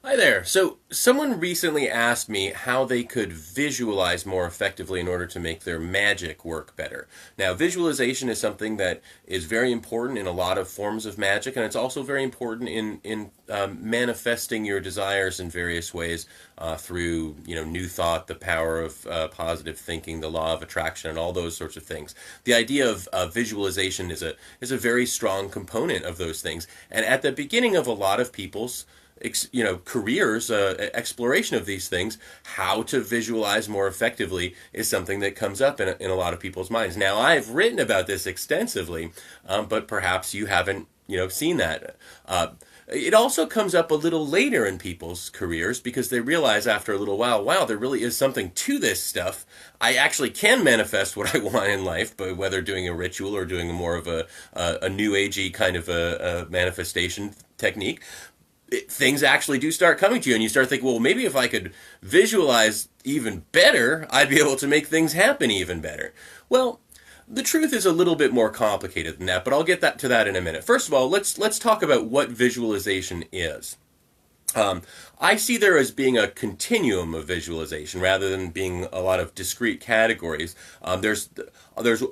Hi there. So, someone recently asked me how they could visualize more effectively in order to make their magic work better. Now, visualization is something that is very important in a lot of forms of magic, and it's also very important in manifesting your desires in various ways through new thought, the power of positive thinking, the law of attraction, and all those sorts of things. The idea of visualization is a very strong component of those things, and at the beginning of a lot of people's careers, exploration of these things, how to visualize more effectively is something that comes up in a lot of people's minds. Now, I've written about this extensively, but perhaps you haven't, seen that. It also comes up a little later in people's careers because they realize after a little while, wow, there really is something to this stuff. I actually can manifest what I want in life, but whether doing a ritual or doing more of a new agey kind of a manifestation technique, things actually do start coming to you, and you start thinking, well, maybe if I could visualize even better, I'd be able to make things happen even better. Well, the truth is a little bit more complicated than that, but I'll get to that in a minute. First of all, let's talk about what visualization is. I see there as being a continuum of visualization rather than being a lot of discrete categories. There's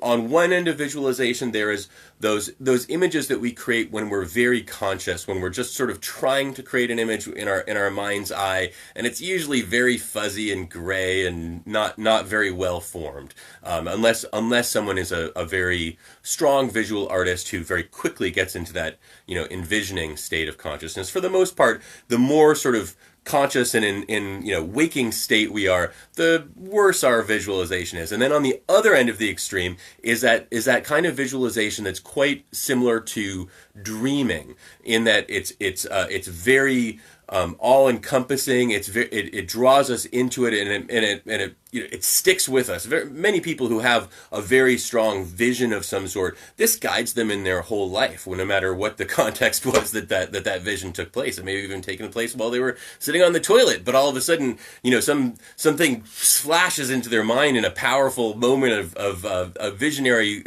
on one end of visualization, there is those images that we create when we're very conscious, when we're just sort of trying to create an image in our mind's eye, and it's usually very fuzzy and gray and not very well formed, unless someone is a very strong visual artist who very quickly gets into that envisioning state of consciousness. For the most part, the more sort of conscious and in waking state we are, the worse our visualization is. And then on the other end of the extreme is that kind of visualization that's quite similar to dreaming, in that it's very all encompassing. It draws us into it, and it sticks with us. Many people who have a very strong vision of some sort, this guides them in their whole life, no matter what the context was that vision took place. It may have even taken place while they were sitting on the toilet, but all of a sudden, something flashes into their mind in a powerful moment of a visionary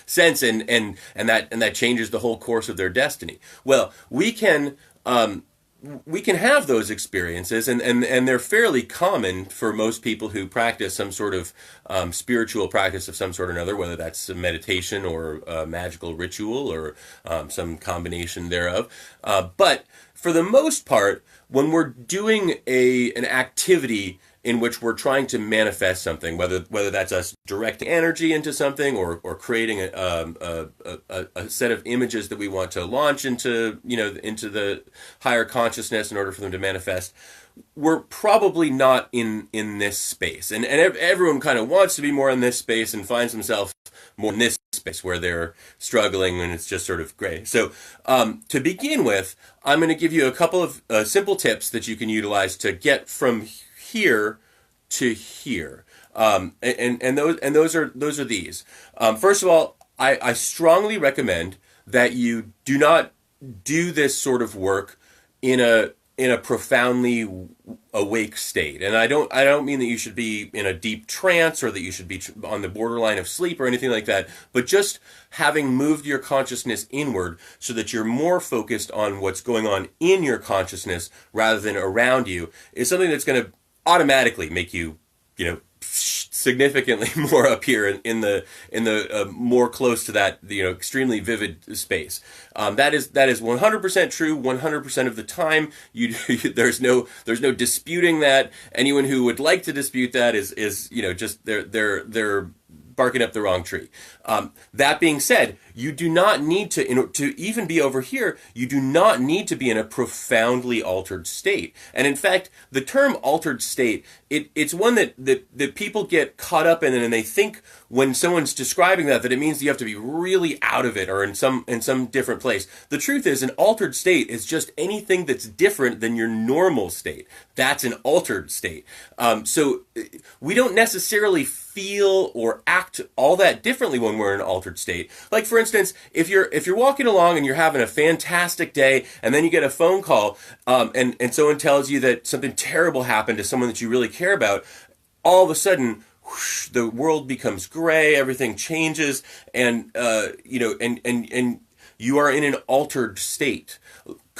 sense, and that changes the whole course of their destiny. Well, we can have those experiences, and they're fairly common for most people who practice some sort of spiritual practice of some sort or another, whether that's a meditation or a magical ritual or some combination thereof. But for the most part, when we're doing an activity in which we're trying to manifest something, whether that's us directing energy into something or creating a set of images that we want to launch into the higher consciousness in order for them to manifest, we're probably not in this space. And everyone kind of wants to be more in this space and finds themselves more in this space where they're struggling and it's just sort of gray. So to begin with, I'm going to give you a couple of simple tips that you can utilize to get from here to here, and those are these. First of all, I strongly recommend that you do not do this sort of work in a profoundly awake state, and I don't mean that you should be in a deep trance or that you should be on the borderline of sleep or anything like that, but just having moved your consciousness inward so that you're more focused on what's going on in your consciousness rather than around you is something that's going to automatically make you, significantly more up here in the more close to that, extremely vivid space. That is 100% true 100% of the time. There's no disputing that. Anyone who would like to dispute that is just they're barking up the wrong tree. That being said, you do not need to even be over here, you do not need to be in a profoundly altered state. And in fact, the term altered state, it's one that people get caught up in, and they think when someone's describing that it means you have to be really out of it or in some different place. The truth is, an altered state is just anything that's different than your normal state. That's an altered state. So we don't necessarily feel or act all that differently when we're in an altered state. Like, for instance, if you're walking along and you're having a fantastic day, and then you get a phone call, and someone tells you that something terrible happened to someone that you really care about, all of a sudden, whoosh, the world becomes gray, everything changes, and you are in an altered state.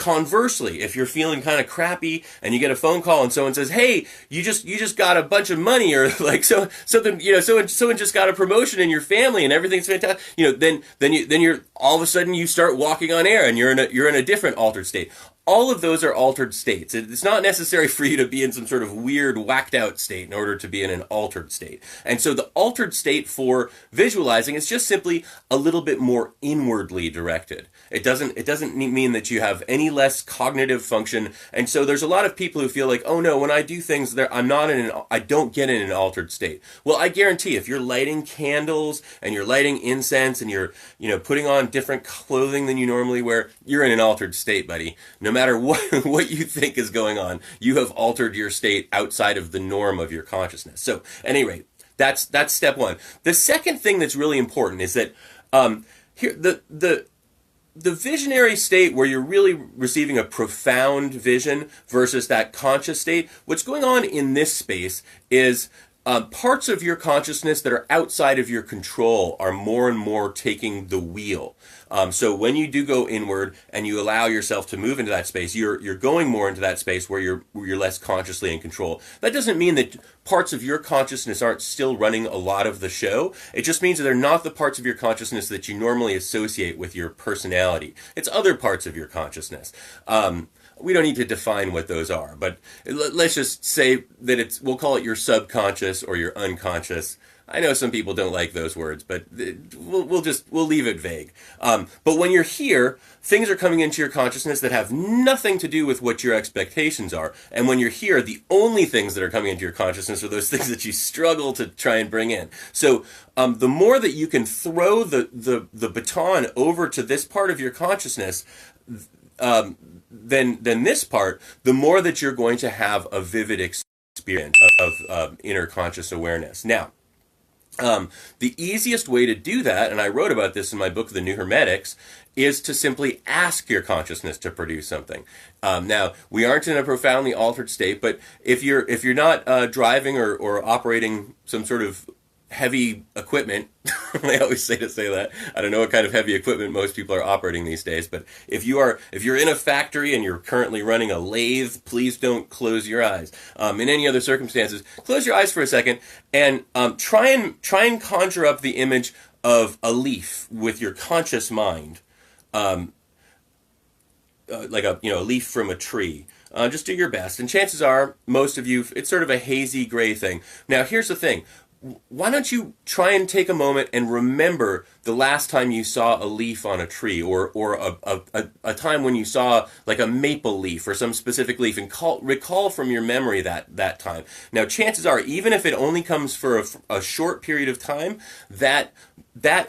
Conversely, if you're feeling kind of crappy and you get a phone call and someone says, "Hey, you just got a bunch of money," or like something, someone just got a promotion in your family and everything's fantastic, then you're all of a sudden you start walking on air and you're in a different altered state. All of those are altered states. It's not necessary for you to be in some sort of weird, whacked out state in order to be in an altered state. And so the altered state for visualizing is just simply a little bit more inwardly directed. It doesn't mean that you have any less cognitive function. And so there's a lot of people who feel like, oh no, when I do things there, I don't get in an altered state. Well, I guarantee if you're lighting candles and you're lighting incense and you're, putting on different clothing than you normally wear, you're in an altered state, buddy. No matter what you think is going on, you have altered your state outside of the norm of your consciousness. So, at any rate, that's step one. The second thing that's really important is that here the visionary state where you're really receiving a profound vision versus that conscious state. What's going on in this space is parts of your consciousness that are outside of your control are more and more taking the wheel. So when you do go inward and you allow yourself to move into that space, you're going more into that space where you're less consciously in control. That doesn't mean that parts of your consciousness aren't still running a lot of the show. It just means that they're not the parts of your consciousness that you normally associate with your personality. It's other parts of your consciousness. We don't need to define what those are, but let's just say that we'll call it your subconscious or your unconscious. I know some people don't like those words, but we'll leave it vague. But when you're here, things are coming into your consciousness that have nothing to do with what your expectations are. And when you're here, the only things that are coming into your consciousness are those things that you struggle to try and bring in. So the more that you can throw the baton over to this part of your consciousness, than this part, the more that you're going to have a vivid experience of inner conscious awareness. Now, the easiest way to do that, and I wrote about this in my book, The New Hermetics, is to simply ask your consciousness to produce something. Now, we aren't in a profoundly altered state, but if you're not driving or operating some sort of heavy equipment, I always say that. I don't know what kind of heavy equipment most people are operating these days, but if you're in a factory and you're currently running a lathe, please don't close your eyes. In any other circumstances, close your eyes for a second and try and conjure up the image of a leaf with your conscious mind, like a leaf from a tree. Just do your best, and chances are most of you, it's sort of a hazy gray thing. Now, here's the thing. Why don't you try and take a moment and remember the last time you saw a leaf on a tree, or a time when you saw like a maple leaf or some specific leaf, and recall from your memory that time. Now, chances are, even if it only comes for a short period of time, that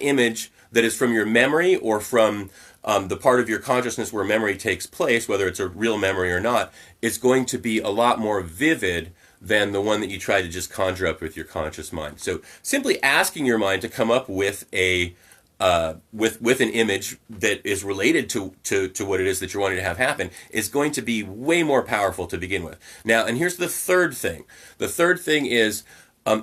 image that is from your memory or from the part of your consciousness where memory takes place, whether it's a real memory or not, is going to be a lot more vivid than the one that you try to just conjure up with your conscious mind. So simply asking your mind to come up with with an image that is related to what it is that you're wanting to have happen is going to be way more powerful to begin with. Now, and here's the third thing. The third thing is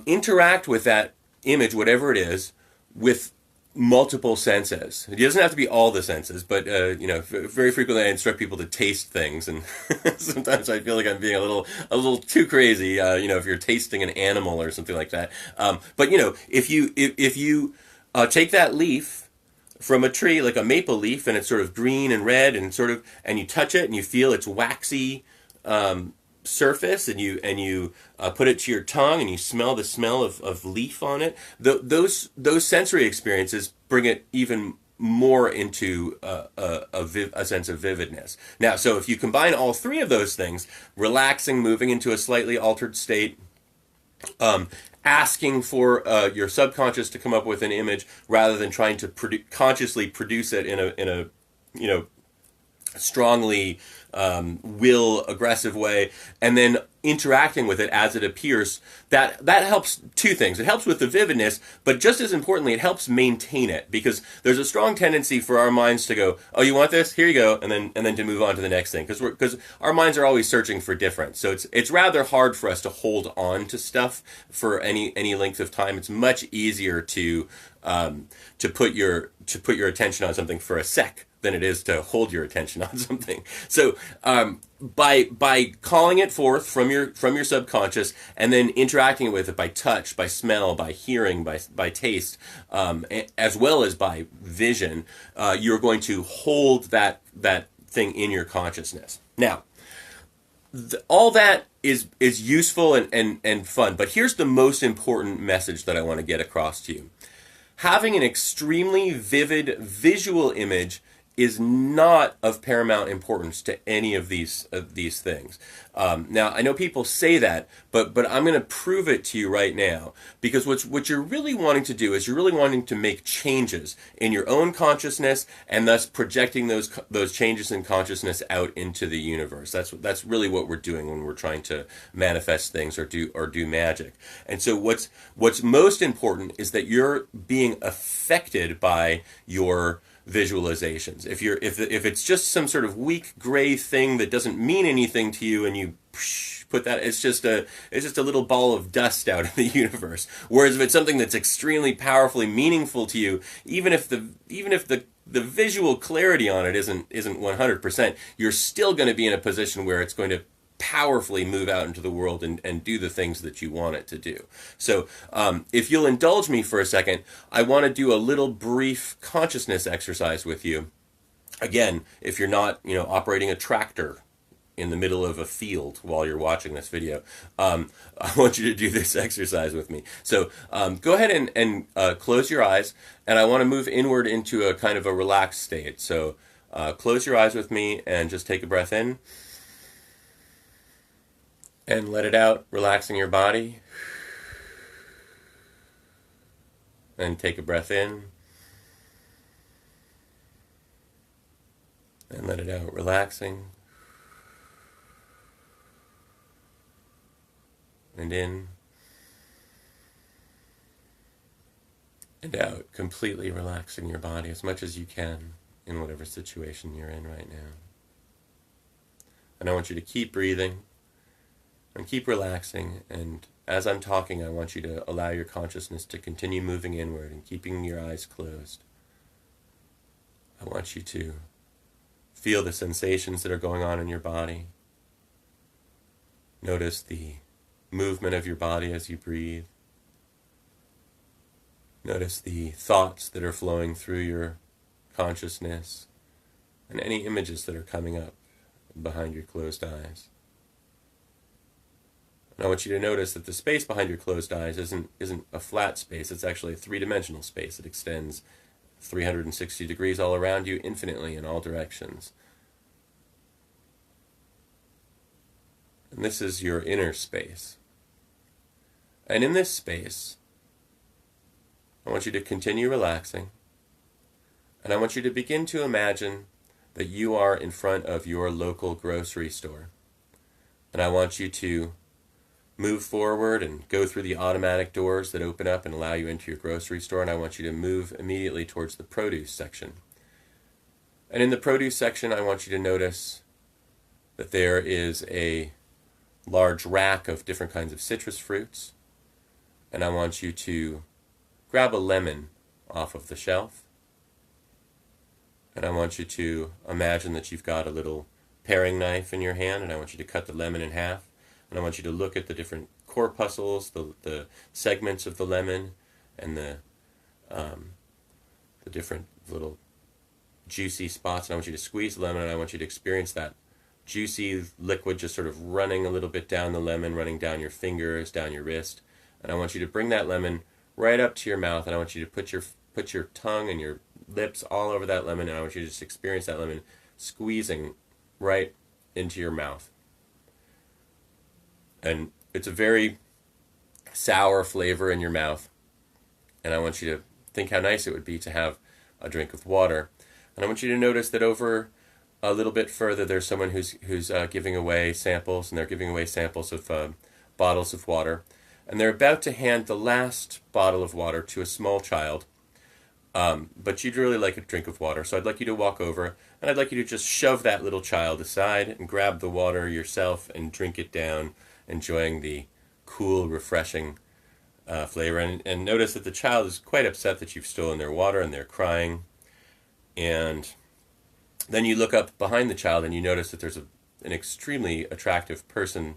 interact with that image, whatever it is, with multiple senses. It doesn't have to be all the senses, but very frequently I instruct people to taste things, and sometimes I feel like I'm being a little too crazy. If you're tasting an animal or something like that. But if you take that leaf from a tree, like a maple leaf, and it's sort of green and red, and you touch it and you feel its waxy surface, and you put it to your tongue and you smell the smell of leaf on it, those sensory experiences bring it even more into a sense of vividness. Now, so if you combine all three of those things, relaxing, moving into a slightly altered state, asking for your subconscious to come up with an image rather than trying to consciously produce it in a strongly will aggressive way, and then interacting with it as it appears, that helps two things. It helps with the vividness, but just as importantly, it helps maintain it, because there's a strong tendency for our minds to go, oh, you want this? Here you go, and then to move on to the next thing, because our minds are always searching for difference. So it's rather hard for us to hold on to stuff for any length of time. It's much easier to put your attention on something for a sec than it is to hold your attention on something. So by calling it forth from your subconscious and then interacting with it by touch, by smell, by hearing, by taste, as well as by vision, you're going to hold that thing in your consciousness. Now, all that is useful and fun, but here's the most important message that I want to get across to you. Having an extremely vivid visual image is not of paramount importance to any of these things. Now, I know people say that, but I'm going to prove it to you right now, because what you're really wanting to do is you're really wanting to make changes in your own consciousness, and thus projecting those changes in consciousness out into the universe. That's really what we're doing when we're trying to manifest things or do magic. And so what's most important is that you're being affected by your visualizations. If it's just some sort of weak gray thing that doesn't mean anything to you, and you put that, it's just a little ball of dust out in the universe. Whereas if it's something that's extremely powerfully meaningful to you, even if the visual clarity on it isn't 100%, you're still going to be in a position where it's going to powerfully move out into the world and do the things that you want it to do. So if you'll indulge me for a second, I want to do a little brief consciousness exercise with you. Again, if you're not operating a tractor in the middle of a field while you're watching this video, I want you to do this exercise with me. So go ahead and close your eyes, and I want to move inward into a kind of a relaxed state. So close your eyes with me and just take a breath in. And let it out, relaxing your body. And take a breath in. And let it out, relaxing. And in. And out, completely relaxing your body as much as you can in whatever situation you're in right now. And I want you to keep breathing. And keep relaxing, and as I'm talking, I want you to allow your consciousness to continue moving inward and keeping your eyes closed. I want you to feel the sensations that are going on in your body. Notice the movement of your body as you breathe. Notice the thoughts that are flowing through your consciousness and any images that are coming up behind your closed eyes. And I want you to notice that the space behind your closed eyes isn't a flat space. It's actually a three-dimensional space. It extends 360 degrees all around you, infinitely in all directions. And this is your inner space. And in this space, I want you to continue relaxing. And I want you to begin to imagine that you are in front of your local grocery store. And I want you to move forward and go through the automatic doors that open up and allow you into your grocery store, and I want you to move immediately towards the produce section. And in the produce section, I want you to notice that there is a large rack of different kinds of citrus fruits, and I want you to grab a lemon off of the shelf, and I want you to imagine that you've got a little paring knife in your hand, and I want you to cut the lemon in half. And I want you to look at the different corpuscles, the segments of the lemon, and the different little juicy spots. And I want you to squeeze the lemon, and I want you to experience that juicy liquid just sort of running a little bit down the lemon, running down your fingers, down your wrist. And I want you to bring that lemon right up to your mouth, and I want you to put your tongue and your lips all over that lemon, and I want you to just experience that lemon squeezing right into your mouth. And it's a very sour flavor in your mouth. And I want you to think how nice it would be to have a drink of water. And I want you to notice that over a little bit further, there's someone who's giving away samples, and they're giving away samples of bottles of water. And they're about to hand the last bottle of water to a small child. But you'd really like a drink of water. So I'd like you to walk over, and I'd like you to just shove that little child aside and grab the water yourself and drink it down, enjoying the cool, refreshing flavor. And notice that the child is quite upset that you've stolen their water, and they're crying. And Then you look up behind the child and you notice that there's an extremely attractive person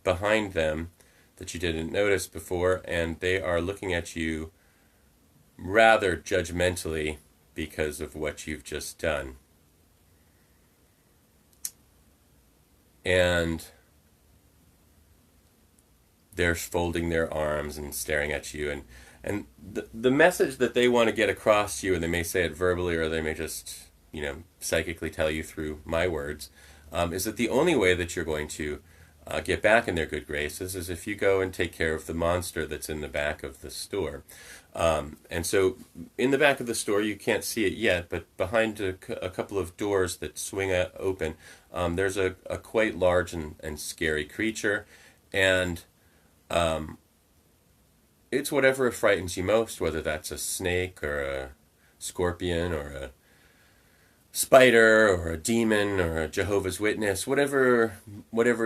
behind them that you didn't notice before, and they are looking at you rather judgmentally because of what you've just done. And they're folding their arms and staring at you, and the message that they want to get across to you, and they may say it verbally or they may just, psychically tell you through my words, is that the only way that you're going to get back in their good graces is if you go and take care of the monster that's in the back of the store. And so in the back of the store, you can't see it yet, but behind a couple of doors that swing open, there's a quite large and scary creature, and it's whatever frightens you most, whether that's a snake or a scorpion or a spider or a demon or a Jehovah's Witness, whatever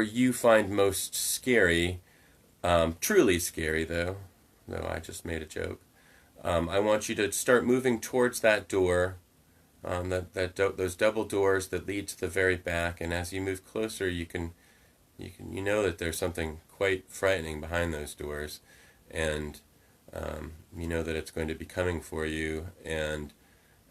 you find most scary, truly scary though I just made a joke. I want you to start moving towards that door, those double doors that lead to the very back, and as you move closer, you know that there's something quite frightening behind those doors, and you know that it's going to be coming for you. And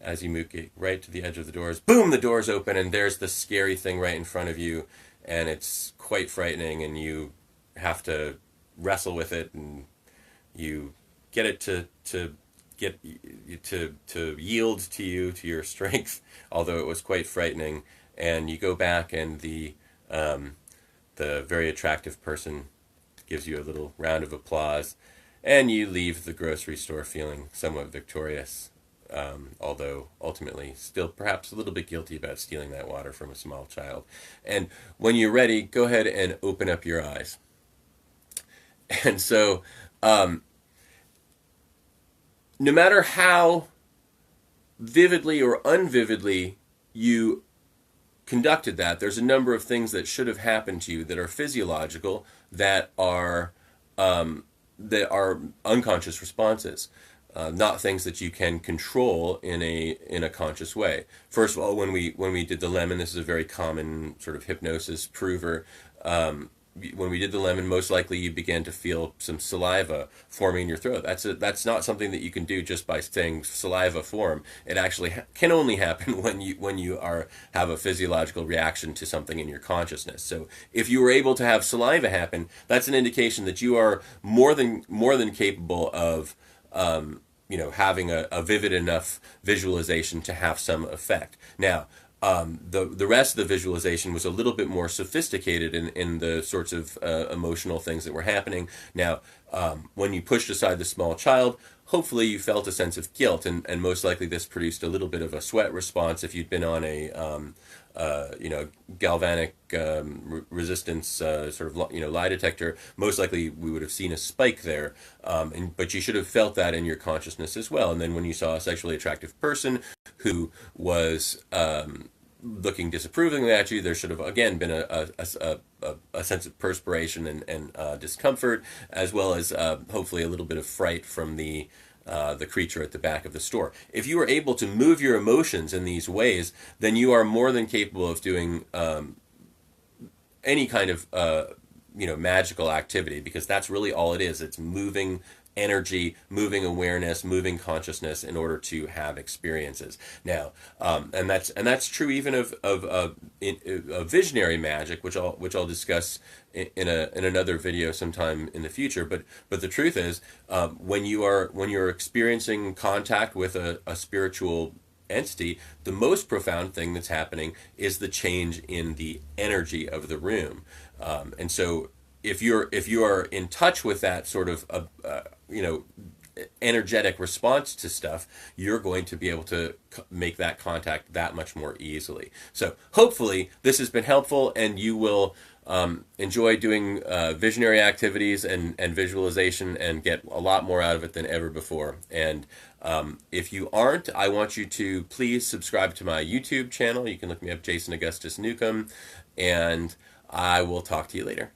as you get right to the edge of the doors, boom, the doors open, and there's the scary thing right in front of you, and it's quite frightening, and you have to wrestle with it, and you get it to yield to you, to your strength, although it was quite frightening. And you go back, and the very attractive person gives you a little round of applause, and you leave the grocery store feeling somewhat victorious, although ultimately still perhaps a little bit guilty about stealing that water from a small child. And when you're ready, go ahead and open up your eyes. And so no matter how vividly or unvividly you conducted that, there's a number of things that should have happened to you that are physiological, that are unconscious responses, not things that you can control in a conscious way. First of all, when we did the lemon, this is a very common sort of hypnosis prover. When we did the lemon, most likely you began to feel some saliva forming in your throat. That's not something that you can do just by saying saliva form. It actually can only happen when you have a physiological reaction to something in your consciousness. So if you were able to have saliva happen, that's an indication that you are more than capable of having a vivid enough visualization to have some effect. Now, the rest of the visualization was a little bit more sophisticated in the sorts of emotional things that were happening. Now, when you pushed aside the small child, hopefully you felt a sense of guilt, and most likely this produced a little bit of a sweat response. If you'd been on a galvanic resistance sort of lie detector, most likely we would have seen a spike there. But you should have felt that in your consciousness as well. And then when you saw a sexually attractive person who was looking disapprovingly at you, there should have again been a sense of perspiration and discomfort, as well as hopefully a little bit of fright from the creature at the back of the store. If you are able to move your emotions in these ways, then you are more than capable of doing any kind of magical activity, because that's really all it is. It's moving energy, moving awareness, moving consciousness in order to have experiences. Now, and that's true even of visionary magic, which I'll discuss in another video sometime in the future. But the truth is, when you're experiencing contact with a spiritual entity, the most profound thing that's happening is the change in the energy of the room, and so if you are in touch with that sort of energetic response to stuff, you're going to be able to make that contact that much more easily. So hopefully this has been helpful, and you will enjoy doing visionary activities and visualization and get a lot more out of it than ever before. And if you aren't, I want you to please subscribe to my YouTube channel. You can look me up, Jason Augustus Newcomb, and I will talk to you later.